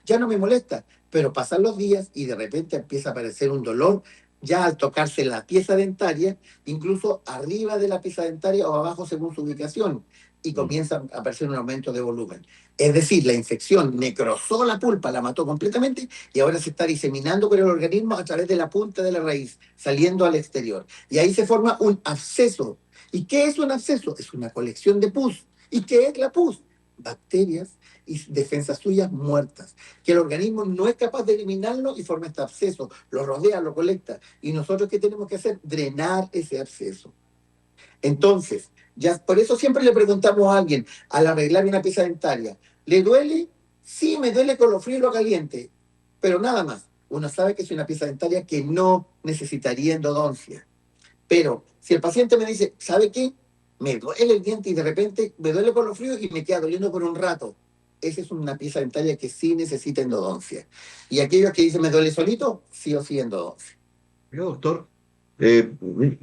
Speaker 3: ya no me molesta, pero pasan los días y de repente empieza a aparecer un dolor ya al tocarse la pieza dentaria, incluso arriba de la pieza dentaria o abajo según su ubicación, y comienza a aparecer un aumento de volumen. Es decir, la infección necrosó la pulpa, la mató completamente y ahora se está diseminando por el organismo a través de la punta de la raíz, saliendo al exterior. Y ahí se forma un absceso. ¿Y qué es un absceso? Es una colección de pus. ¿Y qué es la pus? Bacterias y defensas suyas muertas, que el organismo no es capaz de eliminarlo y forma este absceso, lo rodea, lo colecta. ¿Y nosotros qué tenemos que hacer? Drenar ese absceso. Entonces, ya por eso siempre le preguntamos a alguien, al arreglar una pieza dentaria, ¿le duele? Sí, me duele con lo frío y lo caliente, pero nada más. Uno sabe que es una pieza dentaria que no necesitaría endodoncia. Pero si el paciente me dice, ¿sabe qué? Me duele el diente y de repente me duele con lo frío y me queda doliendo por un rato. Esa es una pieza dentaria que sí necesita endodoncia. Y aquellos que dicen, ¿me duele solito? Sí o sí endodoncia.
Speaker 2: Oiga, doctor,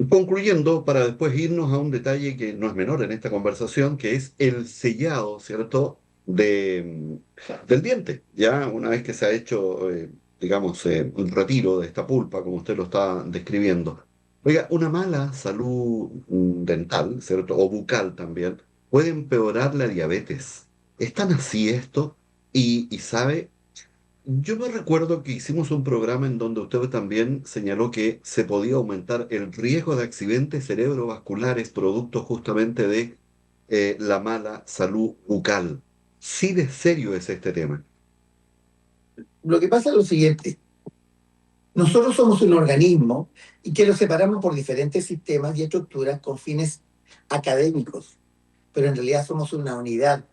Speaker 2: concluyendo, para después irnos a un detalle que no es menor en esta conversación, que es el sellado, ¿cierto?, del diente. Ya una vez que se ha hecho, digamos, un retiro de esta pulpa, como usted lo está describiendo. Oiga, una mala salud dental, ¿cierto?, o bucal también, puede empeorar la diabetes. ¿Es tan así esto? Y sabe, yo me recuerdo que hicimos un programa en donde usted también señaló que se podía aumentar el riesgo de accidentes cerebrovasculares producto justamente de la mala salud bucal. Sí, de serio es este tema.
Speaker 3: Lo que pasa es lo siguiente. Nosotros somos un organismo y que lo separamos por diferentes sistemas y estructuras con fines académicos, pero en realidad somos una unidad.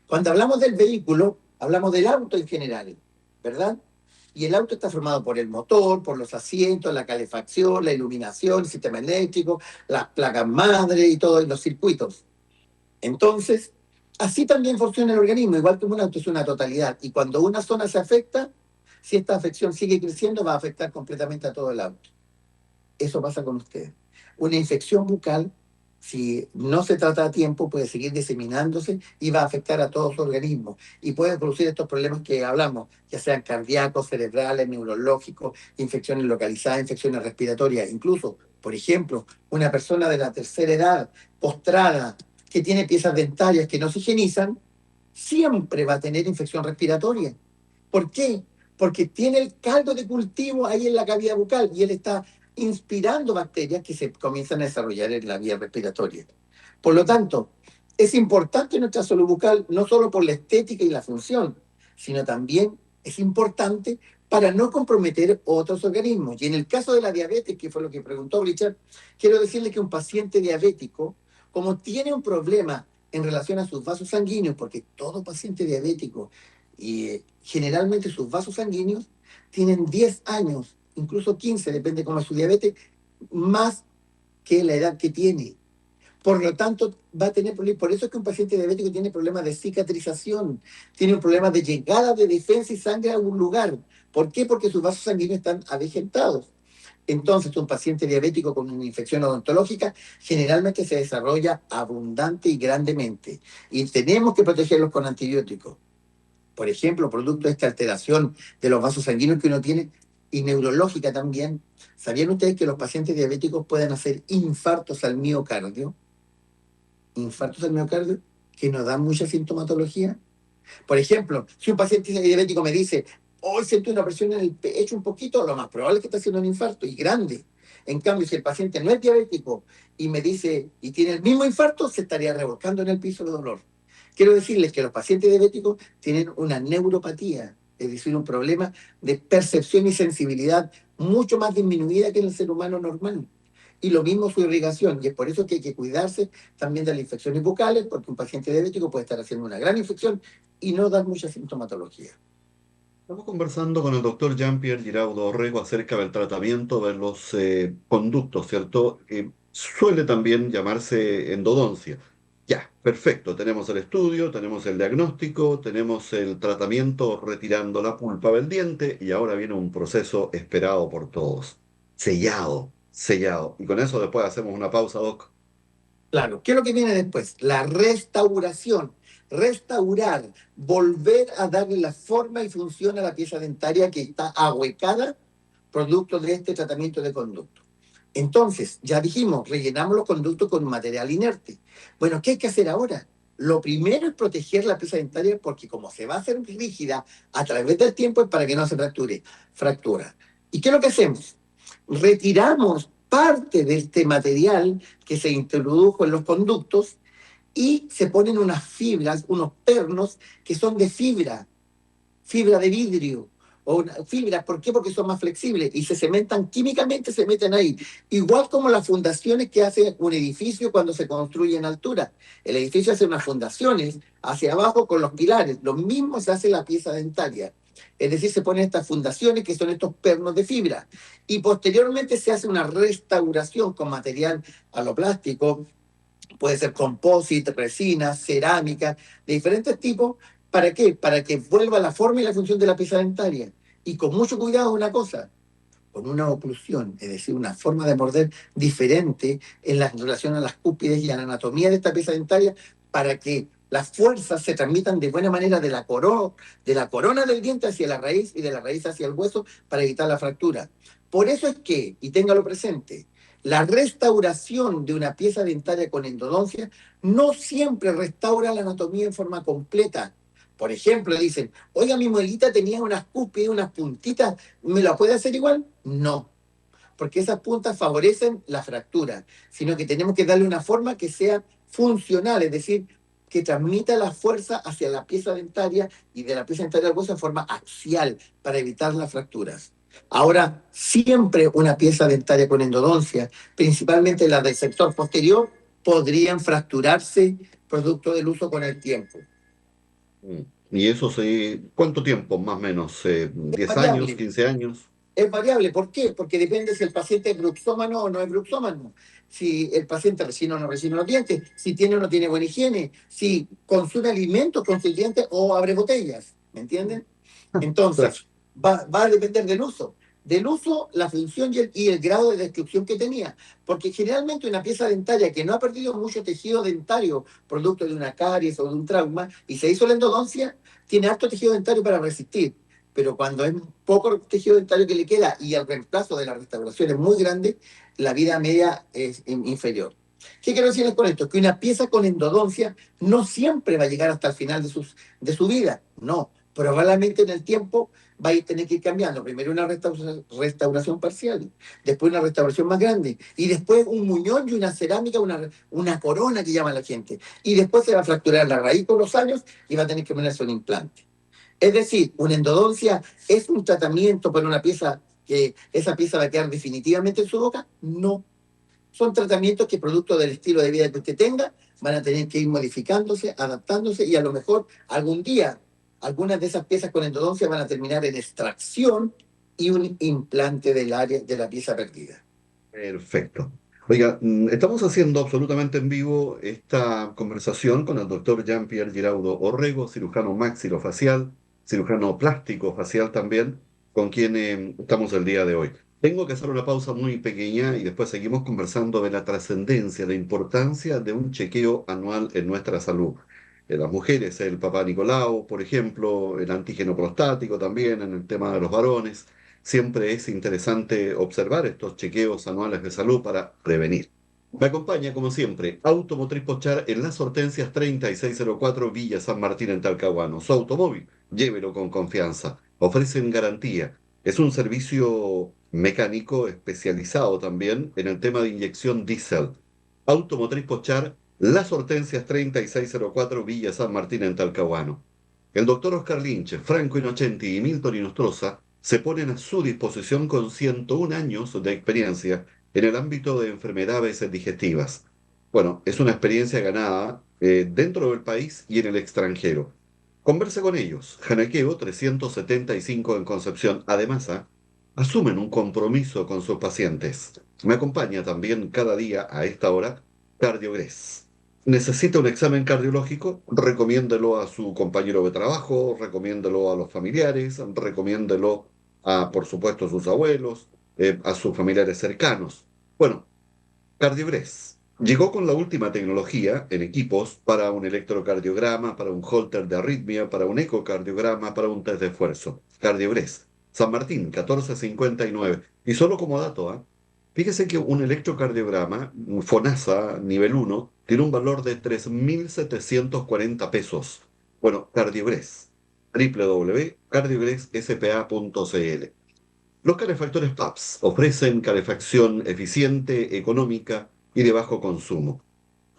Speaker 3: Cuando hablamos del vehículo, hablamos del auto en general, ¿verdad? Y el auto está formado por el motor, por los asientos, la calefacción, la iluminación, el sistema eléctrico, las placas madre y todos los circuitos. Entonces, así también funciona el organismo, igual que un auto es una totalidad. Y cuando una zona se afecta, si esta afección sigue creciendo, va a afectar completamente a todo el auto. Eso pasa con ustedes. Una infección bucal si no se trata a tiempo, puede seguir diseminándose y va a afectar a todo su organismo. Y puede producir estos problemas que hablamos, ya sean cardíacos, cerebrales, neurológicos, infecciones localizadas, infecciones respiratorias. Incluso, por ejemplo, una persona de la tercera edad, postrada, que tiene piezas dentarias que no se higienizan, siempre va a tener infección respiratoria. ¿Por qué? Porque tiene el caldo de cultivo ahí en la cavidad bucal y él está inspirando bacterias que se comienzan a desarrollar en la vía respiratoria. Por lo tanto, es importante nuestra salud bucal no solo por la estética y la función, sino también es importante para no comprometer otros organismos. Y en el caso de la diabetes, que fue lo que preguntó Richard, quiero decirle que un paciente diabético, como tiene un problema en relación a sus vasos sanguíneos, porque todo paciente diabético y generalmente sus vasos sanguíneos tienen 10 años, incluso 15, depende cómo es su diabetes, más que la edad que tiene. Por lo tanto, va a tener problemas. Por eso es que un paciente diabético tiene problemas de cicatrización, tiene un problema de llegada de defensa y sangre a un lugar. ¿Por qué? Porque sus vasos sanguíneos están avejentados. Entonces, un paciente diabético con una infección odontológica generalmente se desarrolla abundante y grandemente. Y tenemos que protegerlos con antibióticos. Por ejemplo, producto de esta alteración de los vasos sanguíneos que uno tiene y neurológica también. ¿Sabían ustedes que los pacientes diabéticos pueden hacer infartos al miocardio? Infartos al miocardio que no dan mucha sintomatología. Por ejemplo, si un paciente diabético me dice, hoy siento una presión en el pecho un poquito, lo más probable es que está haciendo un infarto y grande. En cambio, si el paciente no es diabético y me dice, y tiene el mismo infarto, se estaría revolcando en el piso de dolor. Quiero decirles que los pacientes diabéticos tienen una neuropatía, es decir, un problema de percepción y sensibilidad mucho más disminuida que en el ser humano normal. Y lo mismo su irrigación, y es por eso que hay que cuidarse también de las infecciones bucales, porque un paciente diabético puede estar haciendo una gran infección y no dar mucha sintomatología.
Speaker 2: Estamos conversando con el doctor Jean-Pierre Giraudo Orrego acerca del tratamiento de los conductos, ¿cierto? Suele también llamarse endodoncia. Ya, perfecto. Tenemos el estudio, tenemos el diagnóstico, tenemos el tratamiento retirando la pulpa del diente y ahora viene un proceso esperado por todos. Sellado, sellado. Y con eso después hacemos una pausa, Doc.
Speaker 3: Claro, ¿qué es lo que viene después? La restauración. Restaurar, volver a darle la forma y función a la pieza dentaria que está ahuecada producto de este tratamiento de conducto. Entonces, ya dijimos, rellenamos los conductos con material inerte. Bueno, ¿qué hay que hacer ahora? Lo primero es proteger la pieza dentaria porque como se va a hacer rígida a través del tiempo es para que no se fracture. Fractura. ¿Y qué es lo que hacemos? Retiramos parte de este material que se introdujo en los conductos y se ponen unas fibras, unos pernos que son de fibra de vidrio o fibras. ¿Por qué? Porque son más flexibles y se cementan químicamente, se meten ahí. Igual como las fundaciones que hace un edificio cuando se construye en altura. El edificio hace unas fundaciones hacia abajo con los pilares. Lo mismo se hace en la pieza dentaria. Es decir, se ponen estas fundaciones que son estos pernos de fibra. Y posteriormente se hace una restauración con material aloplástico, puede ser composite, resina, cerámica, de diferentes tipos. ¿Para qué? Para que vuelva la forma y la función de la pieza dentaria. Y con mucho cuidado una cosa, con una oclusión, es decir, una forma de morder diferente en relación a las cúspides y a la anatomía de esta pieza dentaria, para que las fuerzas se transmitan de buena manera de la corona del diente hacia la raíz y de la raíz hacia el hueso para evitar la fractura. Por eso es que, y téngalo presente, la restauración de una pieza dentaria con endodoncia no siempre restaura la anatomía en forma completa. Por ejemplo, dicen, oiga, mi muelita tenía unas cúspides, unas puntitas, ¿me la puede hacer igual? No, porque esas puntas favorecen la fractura, sino que tenemos que darle una forma que sea funcional, es decir, que transmita la fuerza hacia la pieza dentaria y de la pieza dentaria al hueso en forma axial para evitar las fracturas. Ahora, siempre una pieza dentaria con endodoncia, principalmente las del sector posterior, podrían fracturarse producto del uso con el tiempo.
Speaker 2: Mm. ¿Y eso cuánto tiempo más o menos?
Speaker 3: Es
Speaker 2: ¿10 años,
Speaker 3: variable.
Speaker 2: 15 años?
Speaker 3: Es variable. ¿Por qué? Porque depende si el paciente es bruxómano o no es bruxómano. Si el paciente resina o no resina los dientes, si tiene o no tiene buena higiene, si consume alimentos con sus dientes o abre botellas. ¿Me entienden?
Speaker 2: Claro.
Speaker 3: Entonces, va a depender del uso. del uso, la función y el grado de destrucción que tenía. Porque generalmente una pieza dentaria que no ha perdido mucho tejido dentario, producto de una caries o de un trauma, y se hizo la endodoncia, tiene harto tejido dentario para resistir. Pero cuando es poco tejido dentario que le queda y el reemplazo de la restauración es muy grande, la vida media es inferior. ¿Qué quiero decirles con esto? Que una pieza con endodoncia no siempre va a llegar hasta el final de su vida. No, probablemente en el tiempo va a tener que ir cambiando. Primero una restauración parcial, después una restauración más grande, y después un muñón y una cerámica, una corona que llama la gente. Y después se va a fracturar la raíz con los años y va a tener que ponerse un implante. Es decir, una endodoncia es un tratamiento para una pieza que esa pieza va a quedar definitivamente en su boca. No, son tratamientos que, producto del estilo de vida que usted tenga, van a tener que ir modificándose, adaptándose, y a lo mejor algún día algunas de esas piezas con endodoncia van a terminar en extracción y un implante del área de la pieza perdida.
Speaker 2: Perfecto. Oiga, estamos haciendo absolutamente en vivo esta conversación con el doctor Jean-Pierre Giraudo Orrego, cirujano maxilofacial, cirujano plástico facial también, con quien estamos el día de hoy. Tengo que hacer una pausa muy pequeña y después seguimos conversando de la trascendencia, la importancia de un chequeo anual en nuestra salud. En las mujeres, el Papá Nicolau, por ejemplo, el antígeno prostático también, en el tema de los varones. Siempre es interesante observar estos chequeos anuales de salud para prevenir. Me acompaña, como siempre, Automotriz Pochar en las Hortensias 3604 Villa San Martín en Talcahuano. Su automóvil, llévelo con confianza. Ofrecen garantía. Es un servicio mecánico especializado también en el tema de inyección diésel. Automotriz Pochar, las Hortensias 3604 Villa San Martín en Talcahuano. El doctor Oscar Lynch, Franco Innocenti y Milton Inostroza se ponen a su disposición con 101 años de experiencia en el ámbito de enfermedades digestivas. Bueno, es una experiencia ganada dentro del país y en el extranjero. Converse con ellos. Janequeo 375 en Concepción. Además, asumen un compromiso con sus pacientes. Me acompaña también cada día a esta hora Cardiogres. ¿Necesita un examen cardiológico? Recomiéndelo a su compañero de trabajo, recomiéndelo a los familiares, recomiéndelo a, por supuesto, a sus abuelos, a sus familiares cercanos. Bueno, Cardiogres llegó con la última tecnología en equipos para un electrocardiograma, para un holter de arritmia, para un ecocardiograma, para un test de esfuerzo. Cardiogres, San Martín, 1459. Y solo como dato, fíjese que un electrocardiograma, un FONASA nivel 1, tiene un valor de 3.740 pesos. Bueno, Cardiogres, www.cardiogresSPA.cl. Los calefactores PAPS ofrecen calefacción eficiente, económica y de bajo consumo.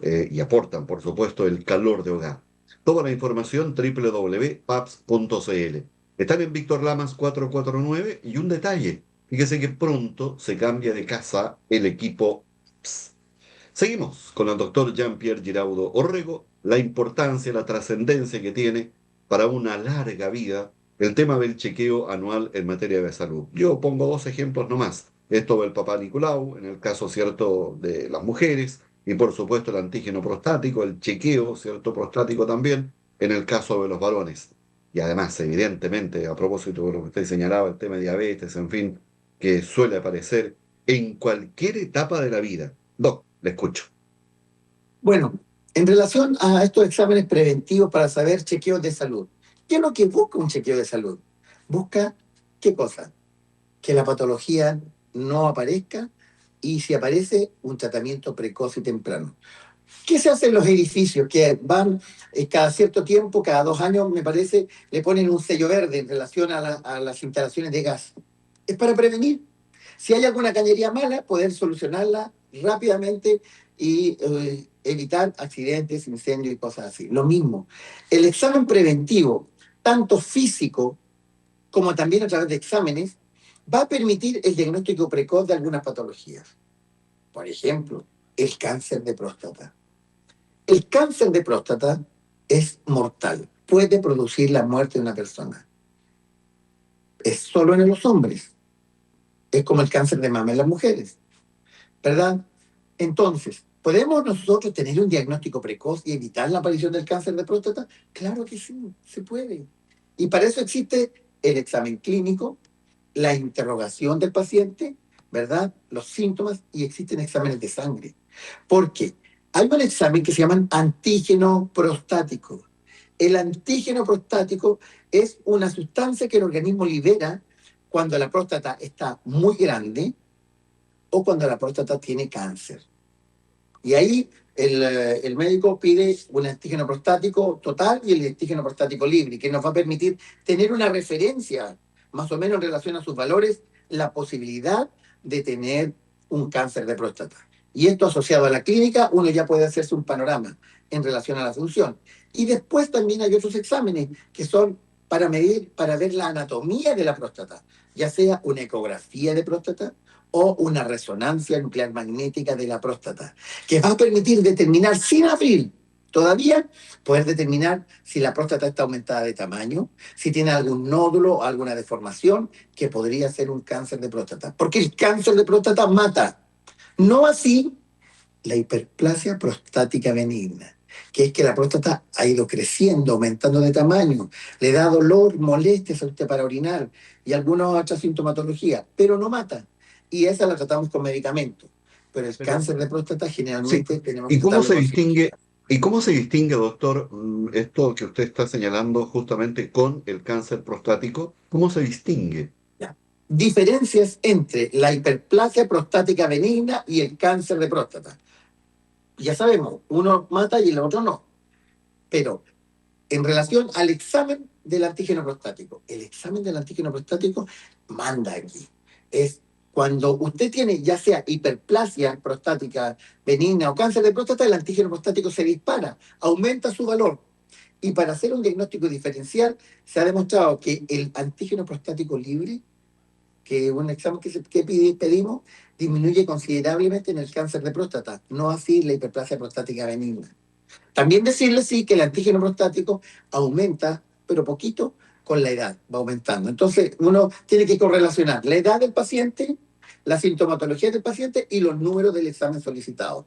Speaker 2: Y aportan, por supuesto, el calor de hogar. Toda la información www.paps.cl. Están en Víctor Lamas 449 y un detalle. Fíjese que pronto se cambia de casa el equipo PAPS. Seguimos con el doctor Jean-Pierre Giraudo Orrego, la importancia, la trascendencia que tiene para una larga vida el tema del chequeo anual en materia de salud. Yo pongo dos ejemplos nomás. Esto del Papá Nicolau, en el caso cierto de las mujeres, y por supuesto el antígeno prostático, el chequeo cierto prostático también, en el caso de los varones. Y además, evidentemente, a propósito de lo que usted señalaba, el tema de diabetes, en fin, que suele aparecer en cualquier etapa de la vida. Doc, le escucho.
Speaker 3: Bueno, en relación a estos exámenes preventivos para saber chequeos de salud, ¿qué es lo que busca un chequeo de salud? Busca, ¿qué cosa? Que la patología no aparezca, y si aparece, un tratamiento precoz y temprano. ¿Qué se hace en los edificios? Que van cada cierto tiempo, cada 2 años, me parece, le ponen un sello verde en relación a las instalaciones de gas. Es para prevenir. Si hay alguna cañería mala, poder solucionarla rápidamente y evitar accidentes, incendios y cosas así. Lo mismo, el examen preventivo, tanto físico como también a través de exámenes, va a permitir el diagnóstico precoz de algunas patologías. Por ejemplo, el cáncer de próstata. El cáncer de próstata es mortal, puede producir la muerte de una persona. Es solo en los hombres. Es como el cáncer de mama en las mujeres, ¿verdad? Entonces, ¿podemos nosotros tener un diagnóstico precoz y evitar la aparición del cáncer de próstata? Claro que sí, se puede. Y para eso existe el examen clínico, la interrogación del paciente, ¿verdad? Los síntomas, y existen exámenes de sangre. Porque hay un examen que se llama antígeno prostático. El antígeno prostático es una sustancia que el organismo libera cuando la próstata está muy grande o cuando la próstata tiene cáncer. Y ahí el médico pide un antígeno prostático total y el antígeno prostático libre, que nos va a permitir tener una referencia, más o menos en relación a sus valores, la posibilidad de tener un cáncer de próstata. Y esto asociado a la clínica, uno ya puede hacerse un panorama en relación a la función. Y después también hay otros exámenes que son para medir, para ver la anatomía de la próstata, ya sea una ecografía de próstata o una resonancia nuclear magnética de la próstata, que va a permitir determinar sin abrir todavía, poder determinar si la próstata está aumentada de tamaño, si tiene algún nódulo o alguna deformación que podría ser un cáncer de próstata. Porque el cáncer de próstata mata. No así la hiperplasia prostática benigna, que es que la próstata ha ido creciendo, aumentando de tamaño, le da dolor, molestias a usted para orinar y alguna otra sintomatología, pero no mata. Y esa la tratamos con medicamentos. Pero el
Speaker 2: Pero,
Speaker 3: cáncer de próstata
Speaker 2: sí,
Speaker 3: generalmente tenemos
Speaker 2: ¿y
Speaker 3: que
Speaker 2: cómo
Speaker 3: tratarlo
Speaker 2: se
Speaker 3: con cirugía.
Speaker 2: distingue, y cómo se distingue, doctor, esto que usted está señalando justamente con el cáncer prostático? ¿Cómo se distingue?
Speaker 3: Ya. Diferencias entre la hiperplasia prostática benigna y el cáncer de próstata. Ya sabemos, uno mata y el otro no. Pero en relación al examen del antígeno prostático, el examen del antígeno prostático manda aquí. Es cuando usted tiene ya sea hiperplasia prostática benigna o cáncer de próstata, el antígeno prostático se dispara, aumenta su valor. Y para hacer un diagnóstico diferencial, se ha demostrado que el antígeno prostático libre, que es un examen que pedimos, disminuye considerablemente en el cáncer de próstata, no así la hiperplasia prostática benigna. También decirle, sí, que el antígeno prostático aumenta, pero poquito, con la edad, va aumentando. Entonces, uno tiene que correlacionar la edad del paciente, la sintomatología del paciente y los números del examen solicitado.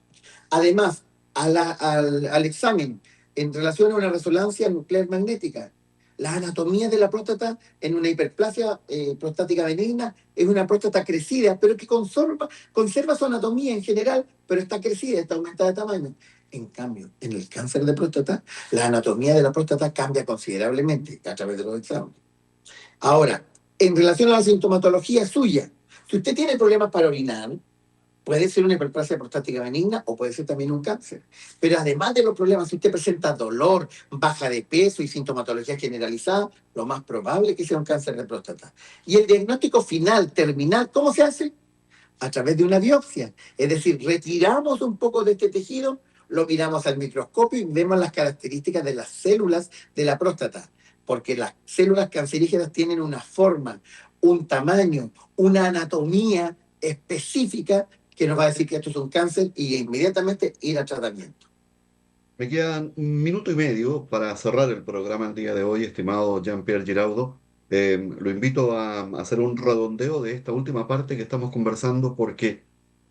Speaker 3: Además, al examen en relación a una resonancia nuclear magnética, la anatomía de la próstata en una hiperplasia prostática benigna es una próstata crecida, pero que conserva su anatomía en general, pero está crecida, está aumentada de tamaño. En cambio, en el cáncer de próstata, la anatomía de la próstata cambia considerablemente a través de los exámenes. Ahora, en relación a la sintomatología suya, si usted tiene problemas para orinar, puede ser una hiperplasia prostática benigna o puede ser también un cáncer. Pero además de los problemas, si usted presenta dolor, baja de peso y sintomatología generalizada, lo más probable es que sea un cáncer de próstata. Y el diagnóstico final, terminal, ¿cómo se hace? A través de una biopsia. Es decir, retiramos un poco de este tejido, lo miramos al microscopio y vemos las características de las células de la próstata. Porque las células cancerígenas tienen una forma, un tamaño, una anatomía específica que nos va a decir que esto es un cáncer y inmediatamente ir a tratamiento.
Speaker 2: Me quedan un minuto y medio para cerrar el programa el día de hoy, estimado Jean-Pierre Giraudo. Lo invito a hacer un redondeo de esta última parte que estamos conversando porque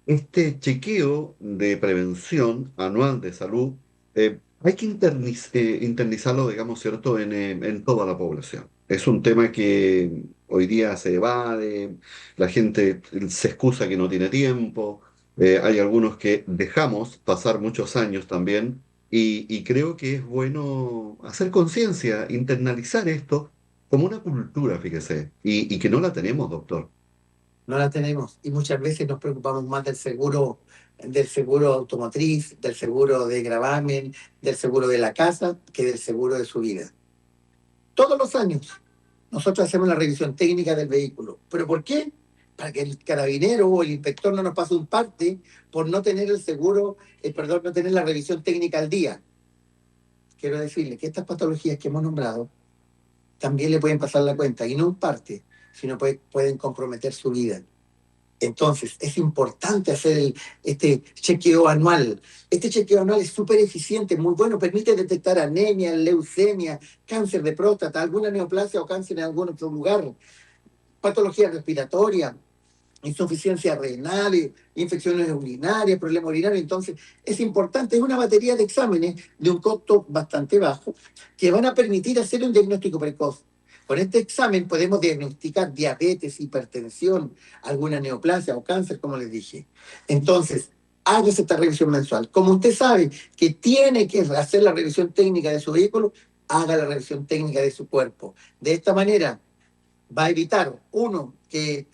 Speaker 2: este chequeo de prevención anual de salud hay que internalizarlo, digamos, ¿cierto?, en toda la población. Es un tema que hoy día se evade, la gente se excusa que no tiene tiempo, hay algunos que dejamos pasar muchos años también y creo que es bueno hacer conciencia, internalizar esto como una cultura, fíjese, y que no la tenemos, doctor.
Speaker 3: No la tenemos y muchas veces nos preocupamos más del seguro automotriz, del seguro de gravamen, del seguro de la casa, que del seguro de su vida. Todos los años nosotros hacemos la revisión técnica del vehículo. ¿Pero por qué? Para que el carabinero o el inspector no nos pase un parte por no tener el seguro, perdón, no tener la revisión técnica al día. Quiero decirle que estas patologías que hemos nombrado también le pueden pasar la cuenta, y no un parte, sino pueden comprometer su vida. Entonces, es importante hacer este chequeo anual. Este chequeo anual es súper eficiente, muy bueno, permite detectar anemia, leucemia, cáncer de próstata, alguna neoplasia o cáncer en algún otro lugar, patología respiratoria, insuficiencia renal, infecciones urinarias, problemas urinarios. Entonces, es importante, es una batería de exámenes de un costo bastante bajo que van a permitir hacer un diagnóstico precoz. Con este examen podemos diagnosticar diabetes, hipertensión, alguna neoplasia o cáncer, como les dije. Entonces, hágase esta revisión mensual. Como usted sabe que tiene que hacer la revisión técnica de su vehículo, haga la revisión técnica de su cuerpo. De esta manera va a evitar, uno, que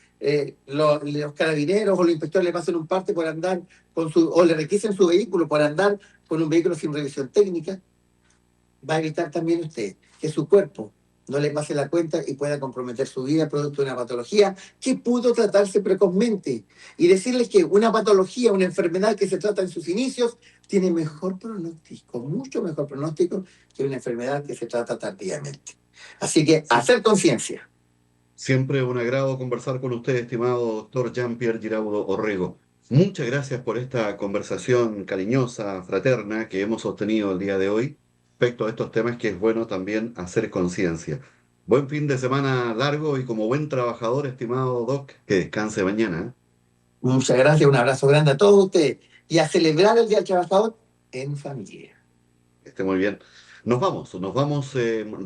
Speaker 3: los carabineros o los inspectores le pasen un parte por andar o le requisen su vehículo por andar con un vehículo sin revisión técnica. Va a evitar también usted que su cuerpo no le pase la cuenta y pueda comprometer su vida producto de una patología que pudo tratarse precozmente. Y decirles que una patología, una enfermedad que se trata en sus inicios, tiene mejor pronóstico, mucho mejor pronóstico que una enfermedad que se trata tardíamente. Así que hacer conciencia.
Speaker 2: Siempre un agrado conversar con usted, estimado doctor Jean-Pierre Giraudo Orrego. Muchas gracias por esta conversación cariñosa, fraterna que hemos sostenido el día de hoy respecto a estos temas que es bueno también hacer conciencia. Buen fin de semana largo y como buen trabajador, estimado Doc, que descanse mañana.
Speaker 3: Muchas gracias, un abrazo grande a todos ustedes y a celebrar el Día del Trabajador en familia.
Speaker 2: Que esté muy bien. Nos vamos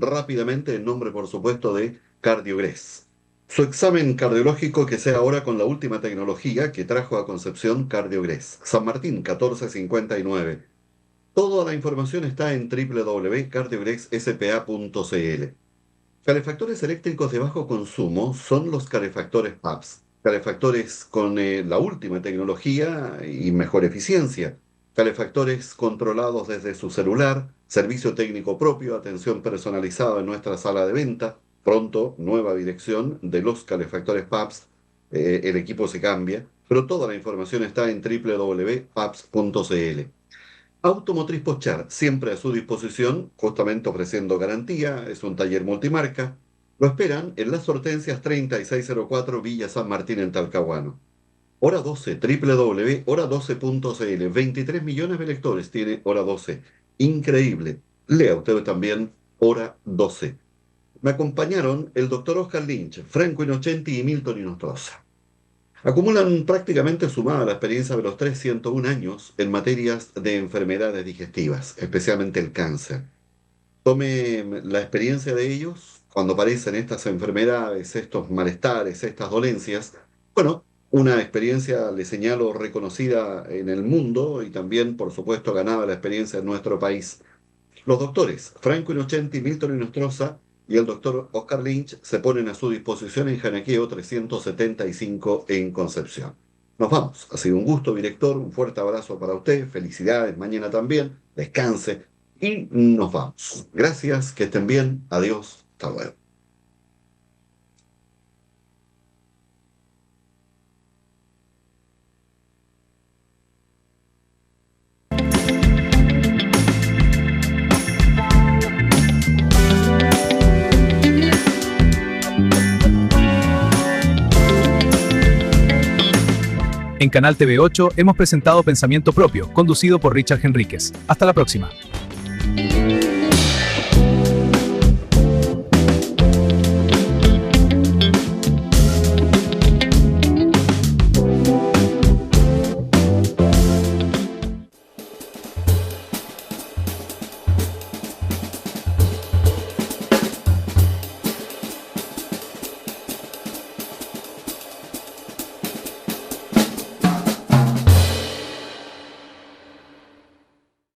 Speaker 2: rápidamente en nombre, por supuesto, de CardioGress. Su examen cardiológico que sea ahora con la última tecnología que trajo a Concepción CardioGress. San Martín 1459. Toda la información está en www.cardiogressSPA.cl. Calefactores eléctricos de bajo consumo son los calefactores PAPS. Calefactores con la última tecnología y mejor eficiencia. Calefactores controlados desde su celular, servicio técnico propio, atención personalizada en nuestra sala de venta. Pronto, nueva dirección de los calefactores PAPS. El equipo se cambia, pero toda la información está en www.paps.cl. Automotriz Pochar, siempre a su disposición, justamente ofreciendo garantía, es un taller multimarca. Lo esperan en Las Hortensias 3604 Villa San Martín en Talcahuano. Hora 12, www.hora12.cl. 23 millones de lectores tiene Hora 12. Increíble. Lea usted también Hora 12. Me acompañaron el doctor Oscar Lynch, Franco Innocenti y Milton Inostroza. Acumulan prácticamente sumada la experiencia de los 101 años en materias de enfermedades digestivas, especialmente el cáncer. Tome la experiencia de ellos cuando aparecen estas enfermedades, estos malestares, estas dolencias. Bueno, una experiencia, le señalo, reconocida en el mundo y también, por supuesto, ganada la experiencia en nuestro país. Los doctores Franco Innocenti, Milton Inostroza y el doctor Oscar Lynch se ponen a su disposición en Janaqueo 375 en Concepción. Nos vamos. Ha sido un gusto, director. Un fuerte abrazo para usted. Felicidades. Mañana también. Descanse. Y nos vamos. Gracias. Que estén bien. Adiós. Hasta luego.
Speaker 1: En Canal TV 8 hemos presentado Pensamiento Propio, conducido por Richard Henríquez. Hasta la próxima.